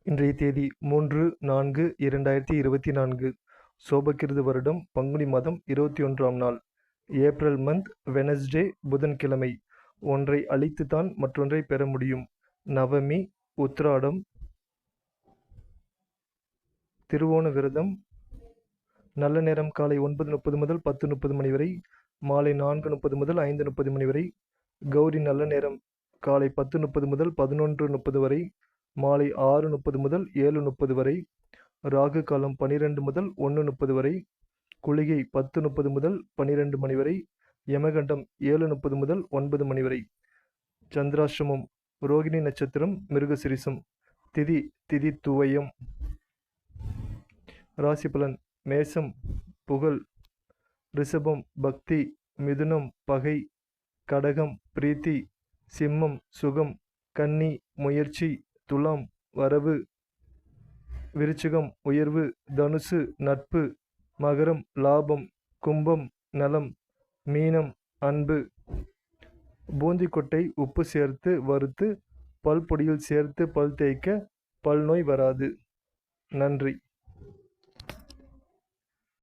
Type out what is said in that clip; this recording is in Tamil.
இன்றைய தேதி 3/4/2024. சோபகிருது வருடம் பங்குனி மாதம் 21ஆம் நாள். ஏப்ரல் மந்த் வெனஸ்டே புதன்கிழமை. ஒன்றை அழித்துத்தான் மற்றொன்றை பெற முடியும். நவமி, உத்ராடம், திருவோண விரதம். நல்ல நேரம் காலை 9:30 முதல் 10:30 மணி வரை, மாலை 4:30 முதல் 5:30 மணி வரை. கௌரி நல்ல நேரம் காலை 10:30 முதல் 11:30 வரை, மாலை 6:30 முதல் 7:30 வரை. ராகு காலம் 12 முதல் 1:30 வரை. குளிகை 10:30 முதல் 12 மணி வரை. யமகண்டம் 7:30 முதல் 9 மணி வரை. சந்திராஷ்டமம் ரோகிணி நட்சத்திரம், மிருகசிரிசம். திதி துவயம். ராசி பலன்: மேசம் புகழ், ரிஷபம் பக்தி, மிதுனம் பகை, கடகம் பிரீத்தி, சிம்மம் சுகம், கன்னி முயற்சி, துலாம் வரவு, விருச்சிகம் உயர்வு, தனுசு நட்பு, மகரம் லாபம், கும்பம் நலம், மீனம் அன்பு. பூந்திக்கொட்டை உப்பு சேர்த்து வறுத்து பல் பொடியில் சேர்த்து பல் தேய்க்க பல் நோய் வராது. நன்றி.